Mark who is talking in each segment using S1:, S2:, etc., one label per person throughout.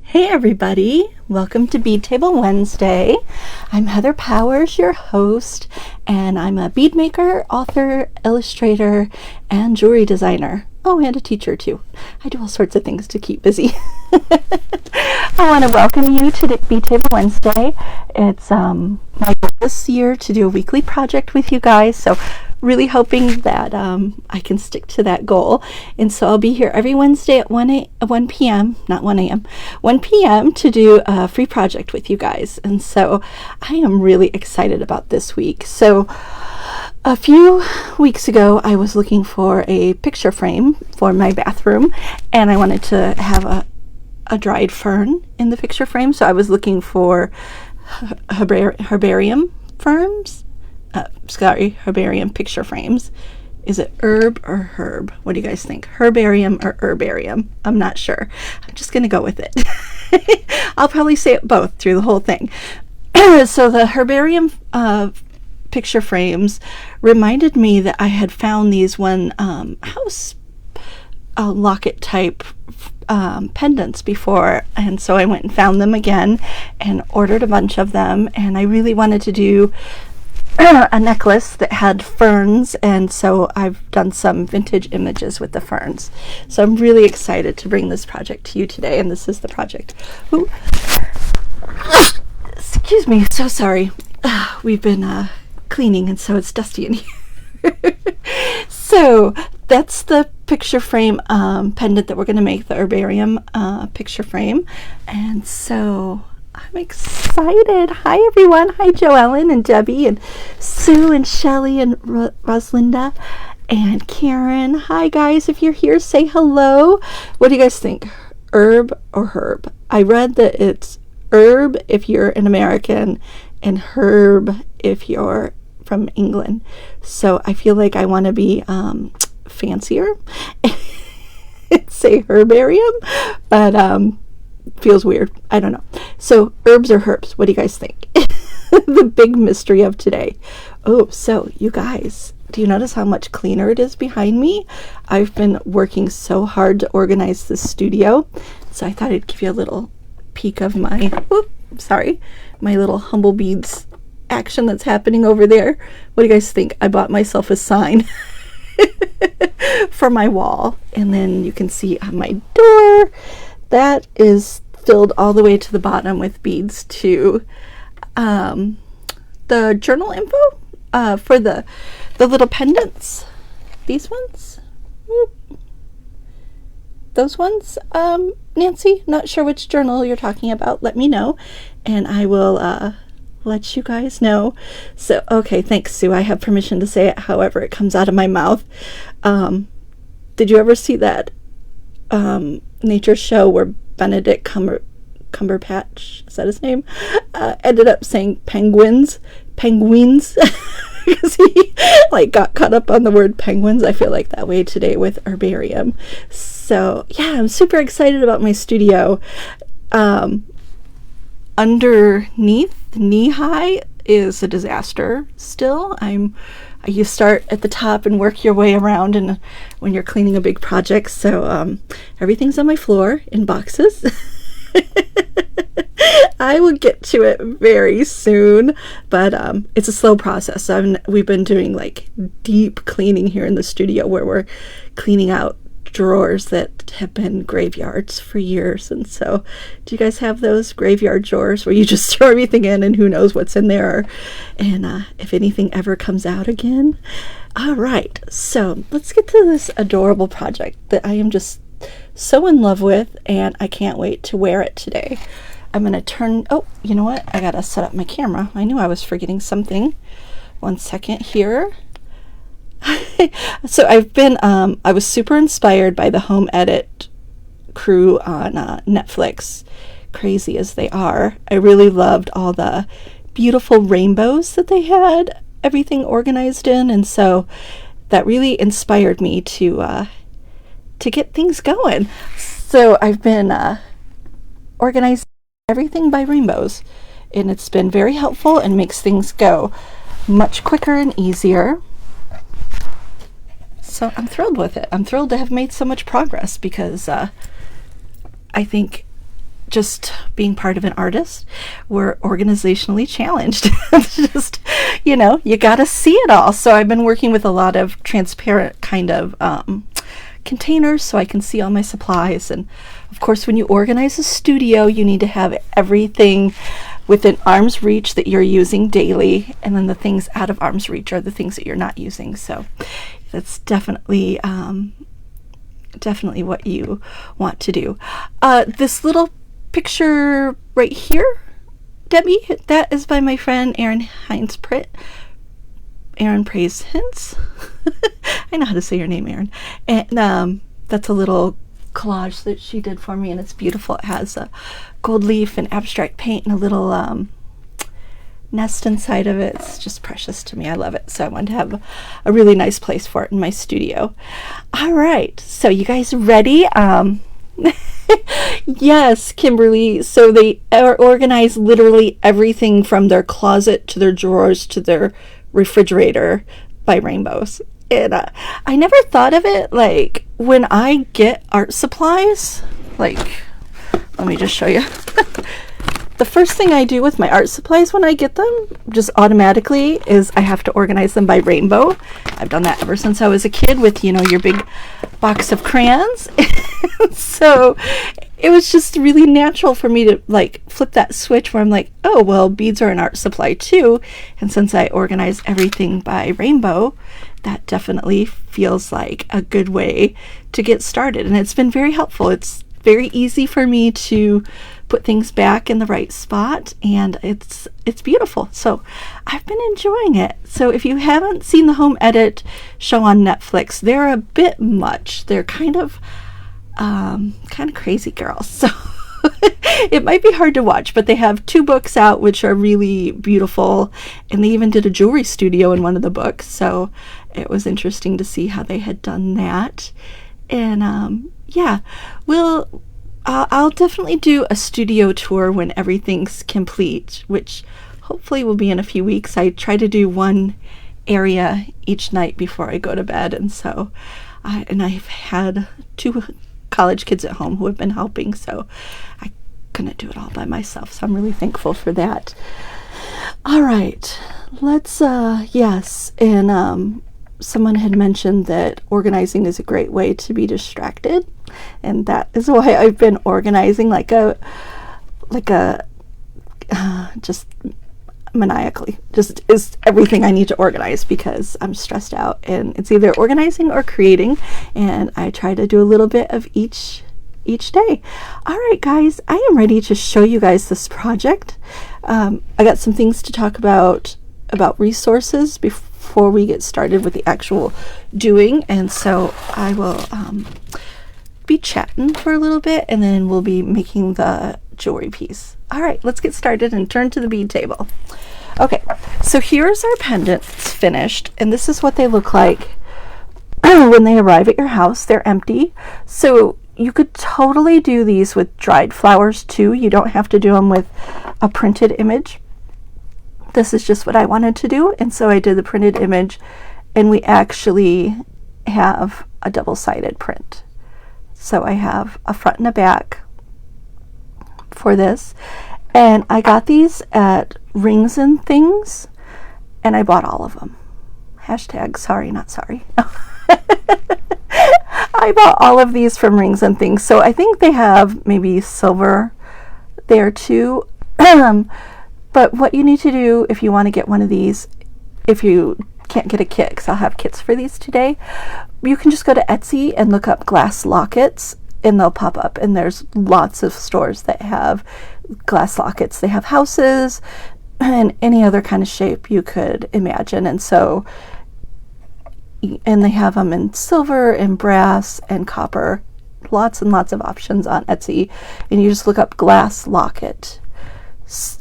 S1: Hey everybody, welcome to Bead Table Wednesday. I'm Heather Powers, your host, and I'm a bead maker, author, illustrator, and jewelry designer. Oh, and a teacher too. I do all sorts of things to keep busy. I want to welcome you to Bead Table Wednesday. It's my goal this year to do a weekly project with you guys, so really hoping that I can stick to that goal. And so I'll be here every Wednesday at 1 p.m., not 1 a.m., 1 p.m. to do a free project with you guys. And so I am really excited about this week. So a few weeks ago, I was looking for a picture frame for my bathroom, and I wanted to have a dried fern in the picture frame. So I was looking for herbarium ferns. Herbarium picture frames. Is it herb or herb? What do you guys think? Herbarium or herbarium? I'm not sure. I'm just going to go with it. I'll probably say it both through the whole thing. So the herbarium picture frames reminded me that I had found these one house locket type pendants before, and so I went and found them again and ordered a bunch of them, and I really wanted to do a necklace that had ferns, and so I've done some vintage images with the ferns. So I'm really excited to bring this project to you today, and this is the project. Ooh. Excuse me, so sorry. We've been cleaning, and so it's dusty in here. So that's the picture frame pendant that we're going to make, the herbarium picture frame. And so I'm excited. Hi everyone. Hi Joellen and Debbie and Sue and Shelly and Roslinda and Karen. Hi guys, if you're here, say hello. What do you guys think? Herb or herb? I read that it's herb if you're an American and herb if you're from England. So I feel like I want to be fancier and say herbarium, but feels weird. I don't know. So herbs or herbs? What do you guys think? The big mystery of today. Oh, so you guys, do you notice how much cleaner it is behind me? I've been working so hard to organize the studio, so I thought I'd give you a little peek of my my little Humblebeads action that's happening over there. What do you guys think? I bought myself a sign for my wall, and then you can see on my door that is filled all the way to the bottom with beads to the journal info for the little pendants. These ones? Those ones? Nancy, not sure which journal you're talking about. Let me know, and I will let you guys know. So, okay, thanks, Sue. I have permission to say it however it comes out of my mouth. Did you ever see that nature show where Benedict Cumberbatch, is that his name, ended up saying penguins because he got caught up on the word penguins? I feel like that way today with herbarium. So yeah, I'm super excited about my studio. Underneath, knee high is a disaster still. You start at the top and work your way around, and when you're cleaning a big project. So everything's on my floor in boxes. I will get to it very soon, but it's a slow process. We've been doing deep cleaning here in the studio, where we're cleaning out drawers that have been graveyards for years. And so, do you guys have those graveyard drawers where you just throw everything in and who knows what's in there, and if anything ever comes out again? All right, so let's get to this adorable project that I am just so in love with, and I can't wait to wear it today. I'm gonna turn, oh, you know what, I gotta set up my camera. I knew I was forgetting something. One second here. So I was super inspired by the home edit crew on Netflix, crazy as they are. I really loved all the beautiful rainbows that they had, everything organized in, and so that really inspired me to get things going. So I've been organizing everything by rainbows, and it's been very helpful and makes things go much quicker and easier. So I'm thrilled with it. I'm thrilled to have made so much progress, because I think just being part of an artist, we're organizationally challenged. It's just, you know, you got to see it all. So I've been working with a lot of transparent kind of containers so I can see all my supplies. And of course, when you organize a studio, you need to have everything within arm's reach that you're using daily, and then the things out of arm's reach are the things that you're not using. So that's definitely definitely what you want to do. This little picture right here, Debbie, that is by my friend Erin Hines Pritt. Erin Praise Hints. I know how to say your name, Erin. And that's a little collage that she did for me, and it's beautiful. It has a gold leaf and abstract paint and a little nest inside of it. It's just precious to me. I love it. So I wanted to have a really nice place for it in my studio. All right. So you guys ready? Yes, Kimberly. So they organize literally everything from their closet to their drawers to their refrigerator by rainbows. And I never thought of it like when I get art supplies, like, let me just show you. The first thing I do with my art supplies when I get them, just automatically, is I have to organize them by rainbow. I've done that ever since I was a kid with, you know, your big box of crayons. So it was just really natural for me to like flip that switch where I'm like, oh, well, beads are an art supply too. And since I organize everything by rainbow, that definitely feels like a good way to get started. And it's been very helpful. It's very easy for me to put things back in the right spot, and it's beautiful. So I've been enjoying it. So if you haven't seen the Home Edit show on Netflix, they're a bit much. They're kind of crazy girls. So it might be hard to watch, but they have 2 books out which are really beautiful, and they even did a jewelry studio in one of the books. So it was interesting to see how they had done that. And yeah, I'll definitely do a studio tour when everything's complete, which hopefully will be in a few weeks. I try to do one area each night before I go to bed, and so I've had 2 college kids at home who have been helping, so I couldn't do it all by myself, so I'm really thankful for that. All right, let's yes, and someone had mentioned that organizing is a great way to be distracted, and that is why I've been organizing like a just maniacally, just is everything I need to organize because I'm stressed out, and it's either organizing or creating, and I try to do a little bit of each day. All right, guys, I am ready to show you guys this project. I got some things to talk about resources before we get started with the actual doing, and so I will be chatting for a little bit, and then we'll be making the jewelry piece. All right, let's get started and turn to the bead table. Okay, so here's our pendants finished, and this is what they look like when they arrive at your house. They're empty, so you could totally do these with dried flowers too. You don't have to do them with a printed image. This is just what I wanted to do, and so I did the printed image, and we actually have a double-sided print. So I have a front and a back for this, and I got these at Rings and Things, and I bought all of them. Hashtag sorry, not sorry. I bought all of these from Rings and Things, so I think they have maybe silver there too. But what you need to do if you want to get one of these, if you can't get a kit, because I'll have kits for these today, you can just go to Etsy and look up glass lockets, and they'll pop up, and there's lots of stores that have glass lockets. They have houses and any other kind of shape you could imagine, and so, and they have them in silver and brass and copper, lots and lots of options on Etsy, and you just look up glass locket.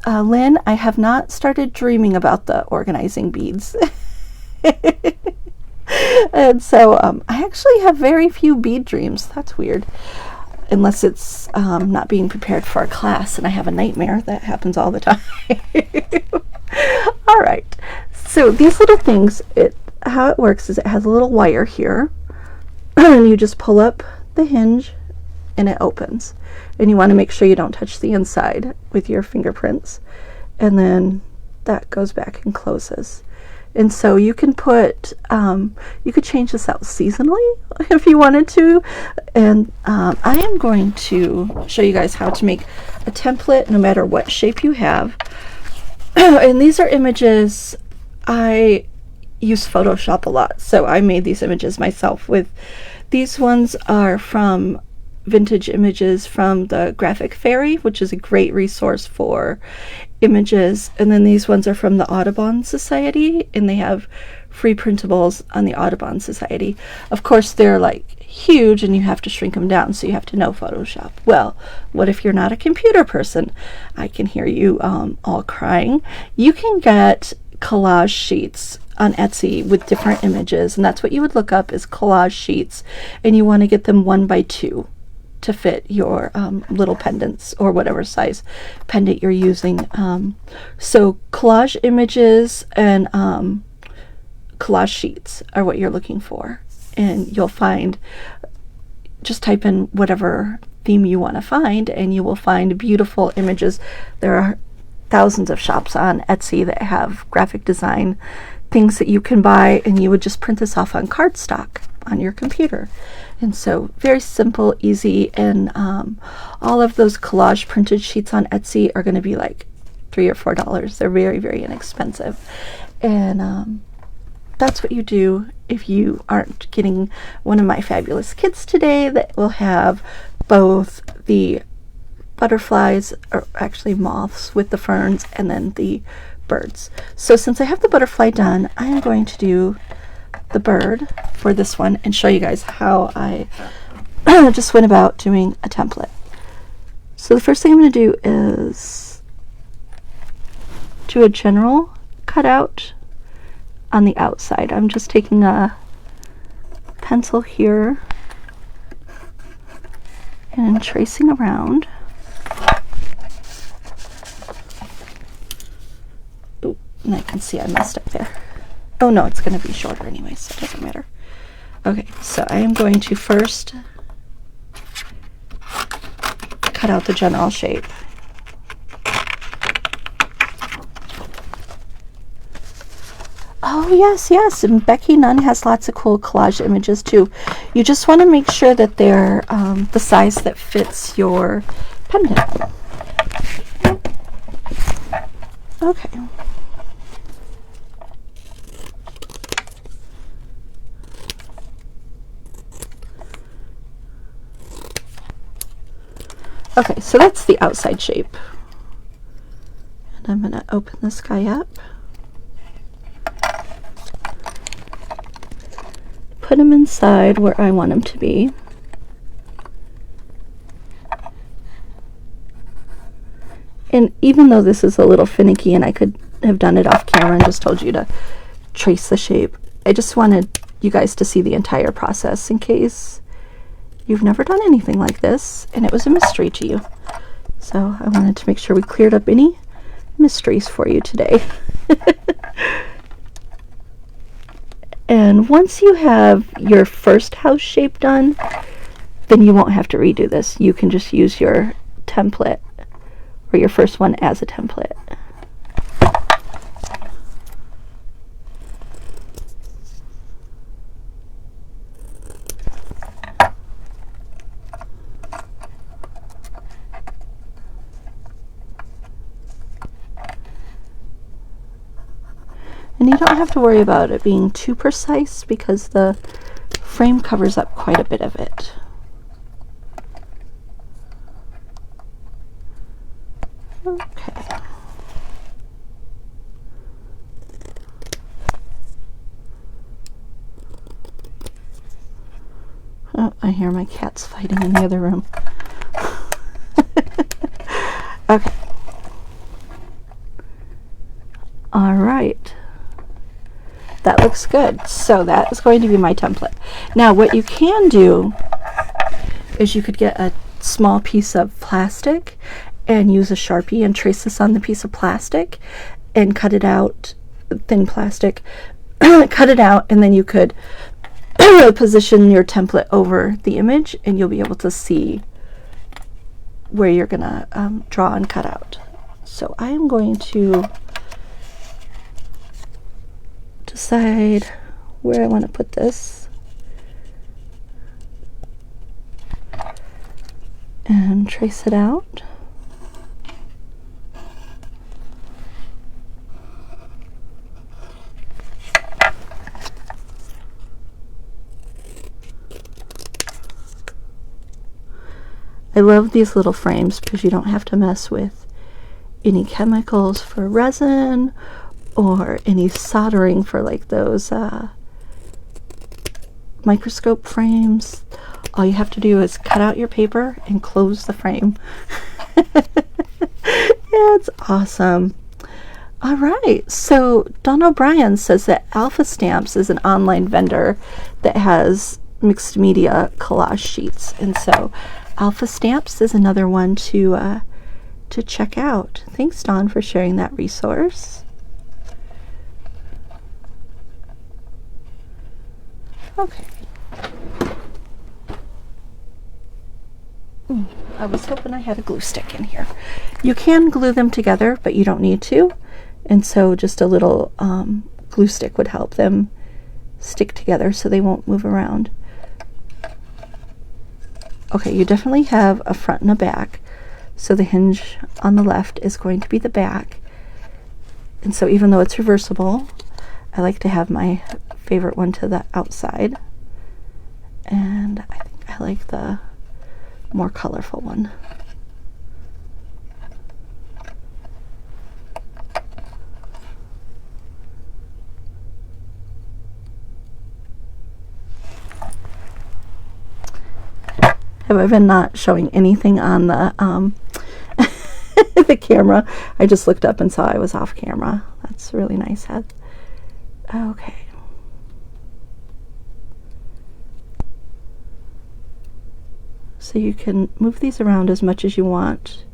S1: Lynn, I have not started dreaming about the organizing beads. And so I actually have very few bead dreams. That's weird. Unless it's not being prepared for a class and I have a nightmare. That happens all the time. All right. So these little things, how it works is it has a little wire here. And you just pull up the hinge and it opens. and you want to make sure you don't touch the inside with your fingerprints, and then that goes back and closes. And so you can put, you could change this out seasonally if you wanted to. And I am going to show you guys how to make a template no matter what shape you have. And these are images, I use Photoshop a lot, so I made these images myself. These ones are from vintage images from the Graphic Fairy, which is a great resource for images. And then these ones are from the Audubon Society, and they have free printables on the Audubon Society. Of course, they're like huge and you have to shrink them down, so you have to know Photoshop. Well, what if you're not a computer person? I can hear you all crying. You can get collage sheets on Etsy with different images, and that's what you would look up, is collage sheets, and you want to get them 1x2 to fit your little pendants or whatever size pendant you're using. So collage images and collage sheets are what you're looking for, and you'll find, just type in whatever theme you want to find and you will find beautiful images. There are thousands of shops on Etsy that have graphic design things that you can buy, and you would just print this off on cardstock on your computer. And so very simple, easy, and all of those collage printed sheets on Etsy are going to be like $3 or $4. They're very, very inexpensive. And that's what you do if you aren't getting one of my fabulous kits today that will have both the butterflies, or actually moths, with the ferns, and then the birds. So since I have the butterfly done, I am going to do the bird for this one and show you guys how I just went about doing a template. So the first thing I'm going to do is do a general cutout on the outside. I'm just taking a pencil here and tracing around. Ooh, and I can see I messed up there. Oh no, it's going to be shorter anyway, so it doesn't matter. Okay, so I am going to first cut out the general shape. Oh yes, yes, and Becky Nunn has lots of cool collage images too. You just want to make sure that they're the size that fits your pendant. Okay. Okay, so that's the outside shape. And I'm going to open this guy up. Put him inside where I want him to be. And even though this is a little finicky and I could have done it off camera and just told you to trace the shape, I just wanted you guys to see the entire process in case you've never done anything like this and it was a mystery to you. So I wanted to make sure we cleared up any mysteries for you today. And once you have your first house shape done, then you won't have to redo this. You can just use your template, or your first one, as a template. And you don't have to worry about it being too precise because the frame covers up quite a bit of it. Okay. Oh, I hear my cats fighting in the other room. Okay. All right. That looks good. So that is going to be my template. Now what you can do is you could get a small piece of plastic and use a Sharpie and trace this on the piece of plastic and cut it out, thin plastic, cut it out, and then you could position your template over the image and you'll be able to see where you're gonna draw and cut out. So I'm going to decide where I want to put this and trace it out. I love these little frames because you don't have to mess with any chemicals for resin or any soldering for like those microscope frames. All you have to do is cut out your paper and close the frame. It's awesome. All right, so Don O'Brien says that Alpha Stamps is an online vendor that has mixed media collage sheets, and so Alpha Stamps is another one to check out. Thanks, Dawn, for sharing that resource. Okay. I was hoping I had a glue stick in here. You can glue them together, but you don't need to, and so just a little glue stick would help them stick together so they won't move around. Okay, you definitely have a front and a back. So the hinge on the left is going to be the back. And so even though it's reversible, I like to have my favorite one to the outside. And I think I like the more colorful one. Have I been not showing anything on the the camera? I just looked up and saw I was off camera. That's really nice, Heather. Okay. So you can move these around as much as you want.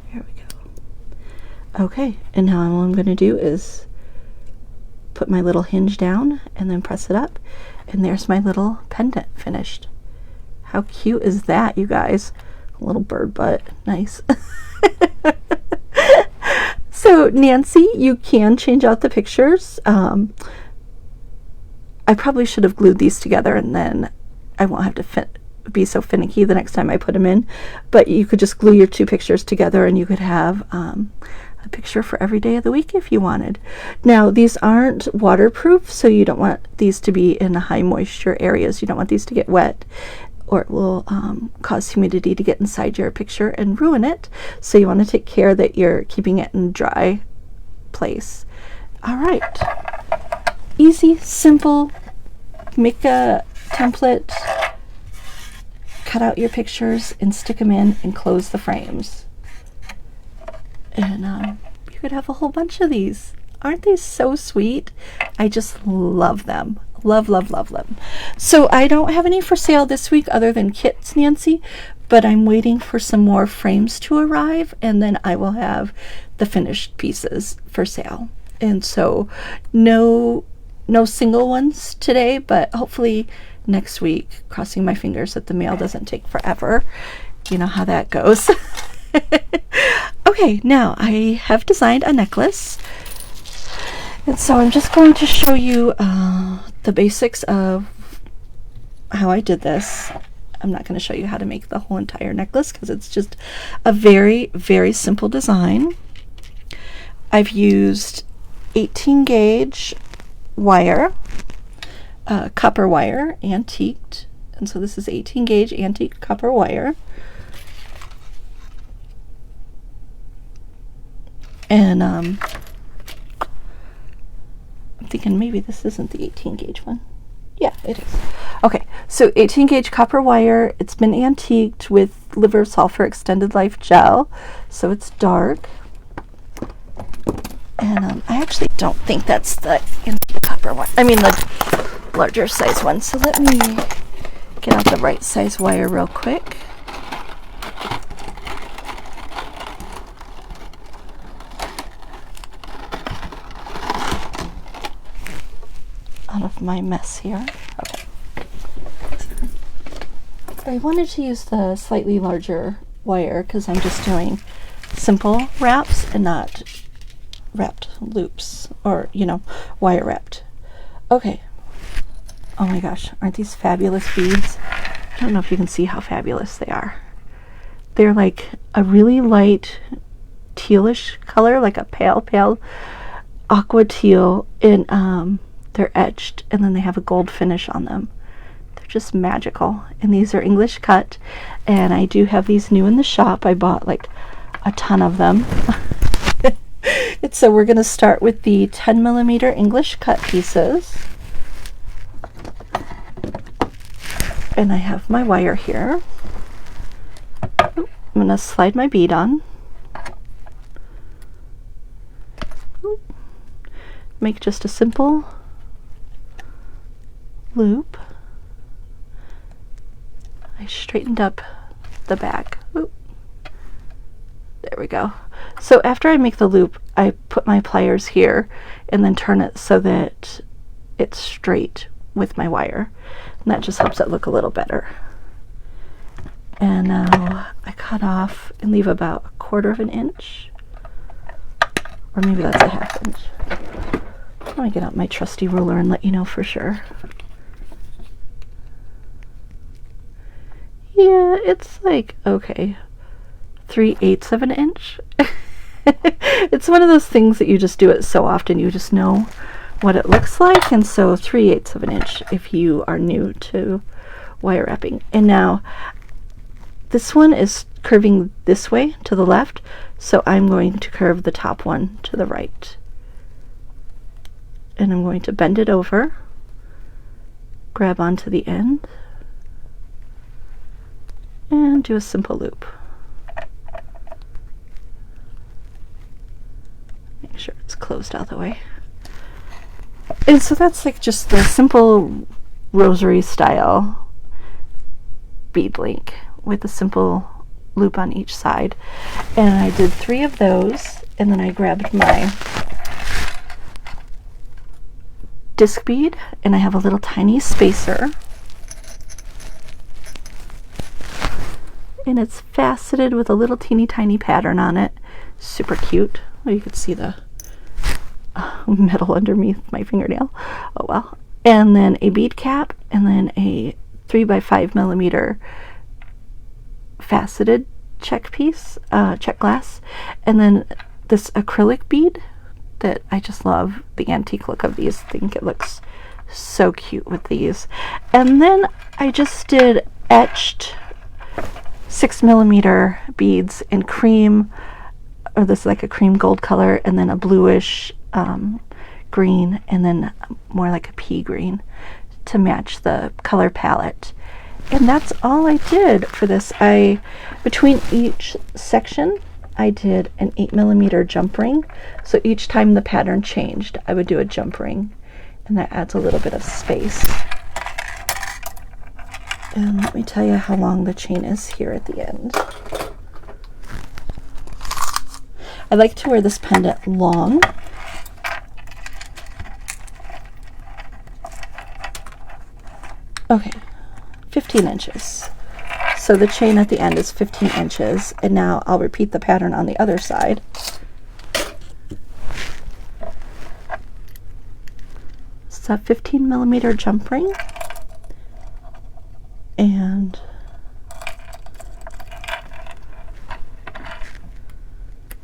S1: Here we go. Okay, and now all I'm going to do is put my little hinge down and then press it up, and there's my little pendant finished. How cute is that, you guys? A little bird butt. Nice. So Nancy, you can change out the pictures. I probably should have glued these together, and then I won't have to be so finicky the next time I put them in, but you could just glue your two pictures together and you could have a picture for every day of the week if you wanted. Now, these aren't waterproof, so you don't want these to be in high moisture areas. You don't want these to get wet, or it will cause humidity to get inside your picture and ruin it. So you want to take care that you're keeping it in a dry place. All right. Easy, simple. Make a template, cut out your pictures, and stick them in and close the frames. And you could have a whole bunch of these. Aren't they so sweet? I just love them. Love, love, love them. So I don't have any for sale this week other than kits, Nancy, but I'm waiting for some more frames to arrive, and then I will have the finished pieces for sale. And so no single ones today, but hopefully next week, crossing my fingers that the mail doesn't take forever. You know how that goes. Okay, now I have designed a necklace, and so I'm just going to show you the basics of how I did this. I'm not going to show you how to make the whole entire necklace because it's just a very, very simple design. I've used 18 gauge wire, copper wire, antiqued, and so this is 18 gauge antique copper wire. And I'm thinking maybe this isn't the 18 gauge one. Yeah, it is. Okay, so 18 gauge copper wire. It's been antiqued with liver sulfur extended life gel, so it's dark. And I actually don't think that's the antique copper one. I mean the larger size one. So let me get out the right size wire real quick. Out of my mess here. Okay. I wanted to use the slightly larger wire because I'm just doing simple wraps and not wrapped loops, or wire wrapped. Okay. Oh my gosh, aren't these fabulous beads? I don't know if you can see how fabulous they are. They're like a really light tealish color, like a pale aqua teal, and they're etched, and then they have a gold finish on them. They're just magical. And these are English cut, and I do have these new in the shop. I bought like a ton of them. And so we're going to start with the 10mm English cut pieces. And I have my wire here. I'm going to slide my bead on. Make just a simple loop. I straightened up the back. Oop. There we go. So after I make the loop, I put my pliers here and then turn it so that it's straight with my wire. And that just helps it look a little better. And now I cut off and leave about 1/4 inch. Or maybe that's a 1/2 inch. Let me get out my trusty ruler and let you know for sure. Yeah, it's like, okay, 3/8 inch. It's one of those things that you just do it so often, you just know what it looks like. And so 3/8 inch if you are new to wire wrapping. And now this one is curving this way to the left, so I'm going to curve the top one to the right. And I'm going to bend it over, grab onto the end, and do a simple loop. Make sure it's closed all the way. And so that's like just the simple rosary style bead link with a simple loop on each side. And I did 3 of those, and then I grabbed my disc bead, and I have a little tiny spacer, and it's faceted with a little teeny tiny pattern on it. Super cute. Oh, you could see the metal underneath my fingernail. Oh well. And then a bead cap, and then a 3x5mm faceted check piece, check glass, and then this acrylic bead that I just love the antique look of these. I think it looks so cute with these. And then I just did etched 6mm beads in cream, or this is like a cream gold color, and then a bluish green, and then more like a pea green to match the color palette. And that's all I did for this. Between each section, I did an 8mm jump ring. So each time the pattern changed, I would do a jump ring, and that adds a little bit of space. And let me tell you how long the chain is here at the end. I like to wear this pendant long. Okay, 15 inches. So the chain at the end is 15 inches, and now I'll repeat the pattern on the other side. It's a 15mm jump ring, and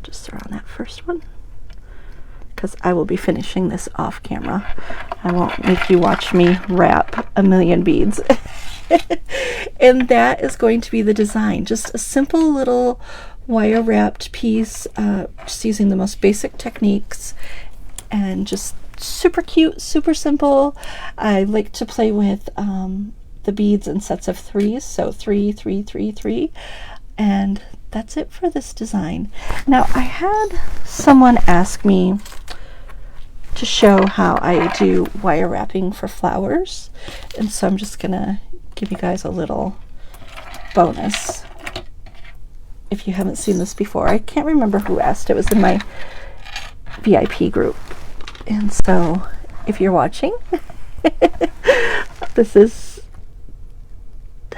S1: just throw on that first one, because I will be finishing this off camera. I won't make you watch me wrap a million beads. And that is going to be the design. Just a simple little wire wrapped piece, just using the most basic techniques, and just super cute, super simple. I like to play with the beads in sets of 3s, so 3, 3, 3, 3, and that's it for this design. Now I had someone ask me to show how I do wire wrapping for flowers, and so I'm just gonna give you guys a little bonus if you haven't seen this before. I can't remember who asked. It was in my VIP group, and so if you're watching, this is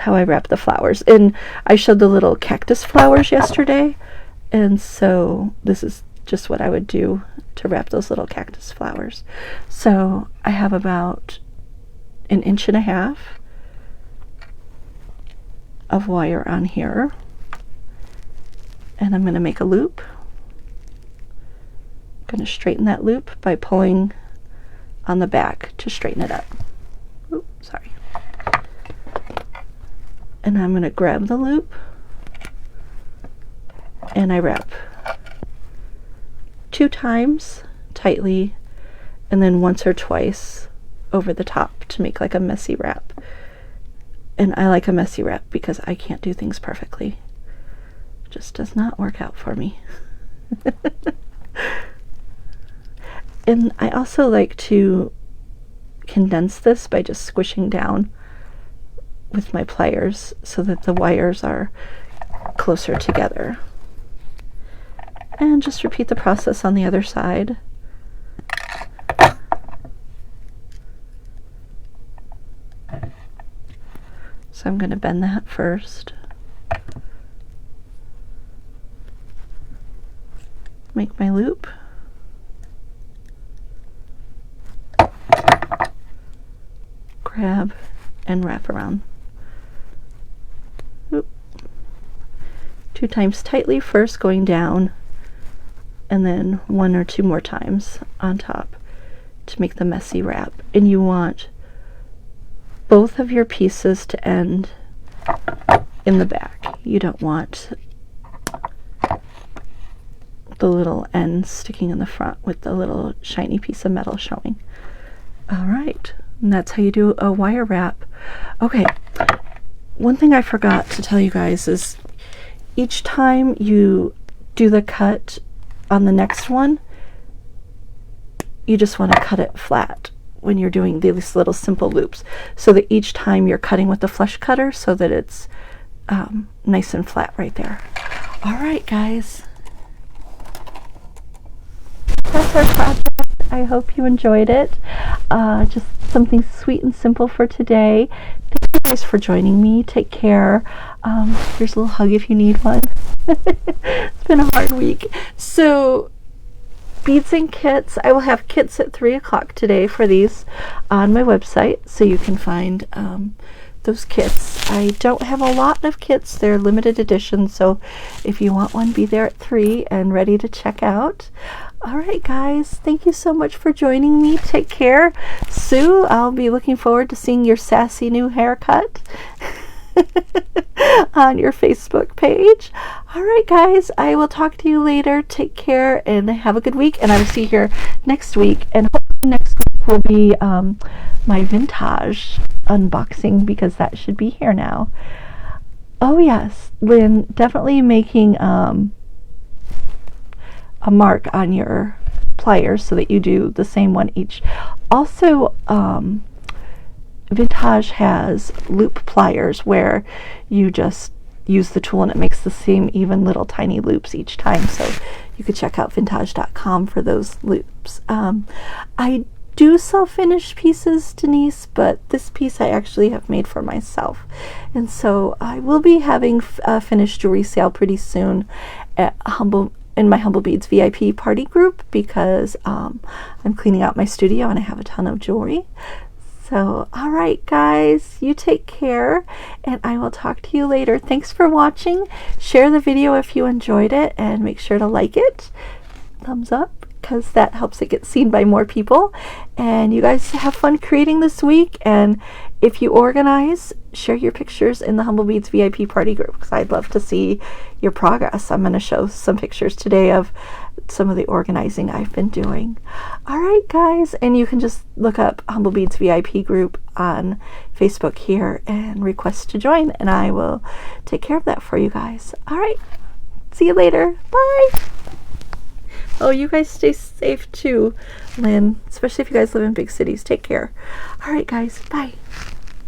S1: how I wrap the flowers. And I showed the little cactus flowers yesterday, and so this is just what I would do to wrap those little cactus flowers. So I have about 1.5 inches of wire on here, and I'm going to make a loop. I'm going to straighten that loop by pulling on the back to straighten it up. Oops, sorry. And I'm going to grab the loop and I wrap 2 times tightly and then once or twice over the top to make like a messy wrap. And I like a messy wrap because I can't do things perfectly. It just does not work out for me. And I also like to condense this by just squishing down with my pliers so that the wires are closer together. And just repeat the process on the other side. So I'm going to bend that first. Make my loop. Grab and wrap around. Oop. 2 times tightly first going down, and then 1 or 2 more times on top to make the messy wrap. And you want both of your pieces to end in the back. You don't want the little ends sticking in the front with the little shiny piece of metal showing. All right, and that's how you do a wire wrap. Okay, one thing I forgot to tell you guys is each time you do the cut on the next one, you just want to cut it flat when you're doing these little simple loops, so that each time you're cutting with the flush cutter so that it's nice and flat right there. All right, guys. That's our project. I hope you enjoyed it. Just something sweet and simple for today. Thank you guys for joining me. Take care. Here's a little hug if you need one. It's been a hard week. So, beads and kits. I will have kits at 3 o'clock today for these on my website, so you can find those kits. I don't have a lot of kits. They're limited edition, so if you want one, be there at 3 and ready to check out. All right, guys, thank you so much for joining me. Take care. Sue, I'll be looking forward to seeing your sassy new haircut on your Facebook page. All right, guys, I will talk to you later. Take care and have a good week, and I will see you here next week. And hopefully next week will be my vintage unboxing, because that should be here now. Oh yes, Lynn, definitely making a mark on your pliers so that you do the same one each. Also, Vintage has loop pliers where you just use the tool and it makes the same even little tiny loops each time, so you could check out vintage.com for those loops. I do sell finished pieces, Denise, but this piece I actually have made for myself, and so I will be having a finished jewelry sale pretty soon at in my Humblebeads VIP party group, because I'm cleaning out my studio and I have a ton of jewelry. So, all right, guys, you take care, and I will talk to you later. Thanks for watching. Share the video if you enjoyed it, and make sure to like it. Thumbs up, because that helps it get seen by more people. And you guys have fun creating this week, and if you organize, share your pictures in the Humblebeads VIP party group, because I'd love to see your progress. I'm going to show some pictures today of some of the organizing I've been doing. All right, guys, and you can just look up Humblebeads VIP group on Facebook here and request to join, and I will take care of that for you guys. All right, see you later. Bye. Oh, you guys stay safe too, Lynn, especially if you guys live in big cities. Take care. All right, guys, bye.